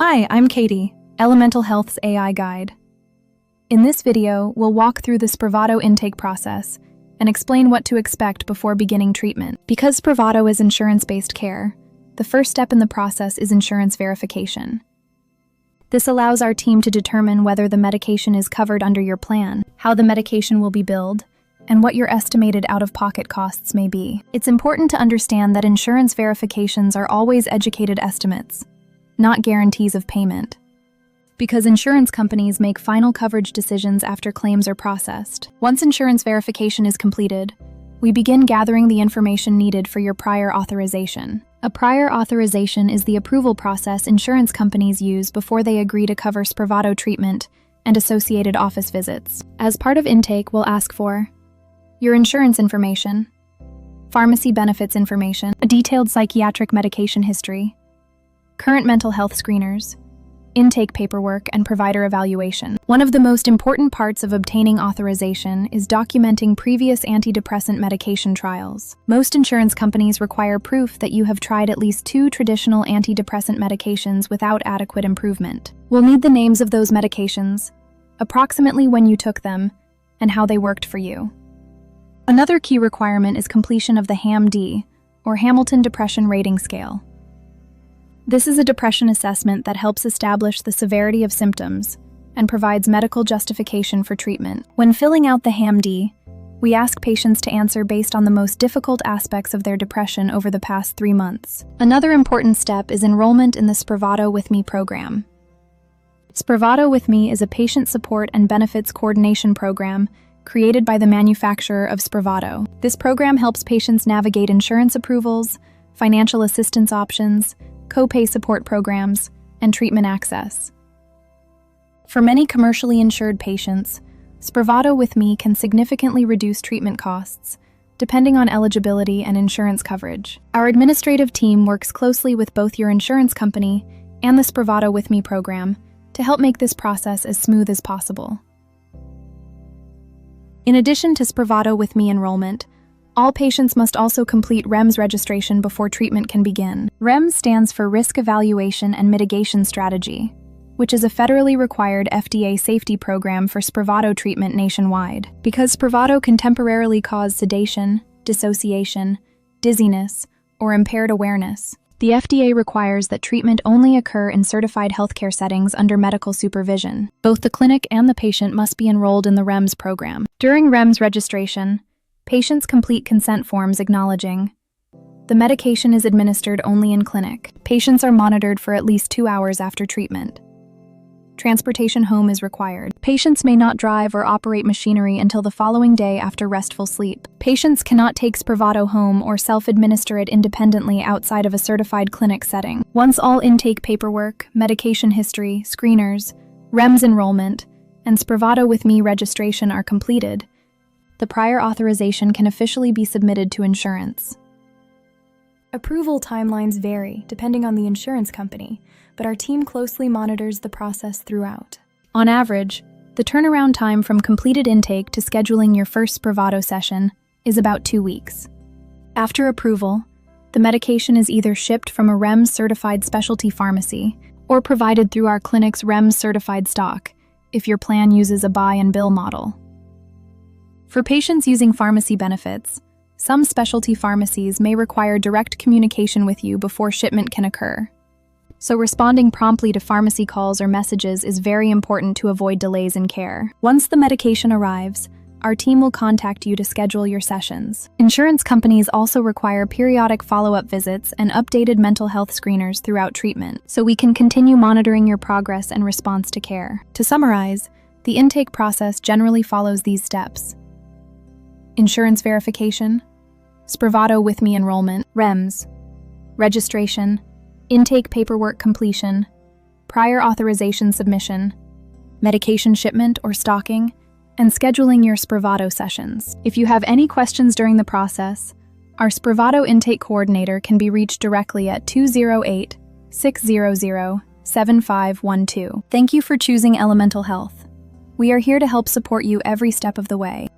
Hi, I'm Katie, Elemental Health's AI guide. In this video, we'll walk through the Spravato intake process and explain what to expect before beginning treatment. Because Spravato is insurance-based care, the first step in the process is insurance verification. This allows our team to determine whether the medication is covered under your plan, how the medication will be billed, and what your estimated out-of-pocket costs may be. It's important to understand that insurance verifications are always educated estimates, not guarantees of payment, because insurance companies make final coverage decisions after claims are processed. Once insurance verification is completed, we begin gathering the information needed for your prior authorization. A prior authorization is the approval process insurance companies use before they agree to cover Spravato treatment and associated office visits. As part of intake, we'll ask for your insurance information, pharmacy benefits information, a detailed psychiatric medication history, current mental health screeners, intake paperwork, and provider evaluation. One of the most important parts of obtaining authorization is documenting previous antidepressant medication trials. Most insurance companies require proof that you have tried at least 2 traditional antidepressant medications without adequate improvement. We'll need the names of those medications, approximately when you took them, and how they worked for you. Another key requirement is completion of the HAM-D, or Hamilton Depression Rating Scale. This is a depression assessment that helps establish the severity of symptoms and provides medical justification for treatment. When filling out the HAM-D, we ask patients to answer based on the most difficult aspects of their depression over the past 3 months. Another important step is enrollment in the Spravato With Me program. Spravato With Me is a patient support and benefits coordination program created by the manufacturer of Spravato. This program helps patients navigate insurance approvals, financial assistance options, co-pay support programs, and treatment access. For many commercially insured patients, Spravato With Me can significantly reduce treatment costs, depending on eligibility and insurance coverage. Our administrative team works closely with both your insurance company and the Spravato With Me program to help make this process as smooth as possible. In addition to Spravato With Me enrollment, all patients must also complete REMS registration before treatment can begin. REMS stands for Risk Evaluation and Mitigation Strategy, which is a federally required FDA safety program for Spravato treatment nationwide. Because Spravato can temporarily cause sedation, dissociation, dizziness, or impaired awareness, the FDA requires that treatment only occur in certified healthcare settings under medical supervision. Both the clinic and the patient must be enrolled in the REMS program. During REMS registration, patients complete consent forms acknowledging the medication is administered only in clinic. Patients are monitored for at least 2 hours after treatment. Transportation home is required. Patients may not drive or operate machinery until the following day after restful sleep. Patients cannot take Spravato home or self-administer it independently outside of a certified clinic setting. Once all intake paperwork, medication history, screeners, REMS enrollment, and Spravato With Me registration are completed, the prior authorization can officially be submitted to insurance. Approval timelines vary depending on the insurance company, but our team closely monitors the process throughout. On average, the turnaround time from completed intake to scheduling your first Spravato session is about 2 weeks. After approval, the medication is either shipped from a REMS-certified specialty pharmacy or provided through our clinic's REMS-certified stock, if your plan uses a buy and bill model. For patients using pharmacy benefits, some specialty pharmacies may require direct communication with you before shipment can occur. So responding promptly to pharmacy calls or messages is very important to avoid delays in care. Once the medication arrives, our team will contact you to schedule your sessions. Insurance companies also require periodic follow-up visits and updated mental health screeners throughout treatment, so we can continue monitoring your progress and response to care. To summarize, the intake process generally follows these steps: insurance verification, Spravato With Me enrollment, REMS, registration, intake paperwork completion, prior authorization submission, medication shipment or stocking, and scheduling your Spravato sessions. If you have any questions during the process, our Spravato intake coordinator can be reached directly at 208-600-7512. Thank you for choosing Elemental Health. We are here to help support you every step of the way.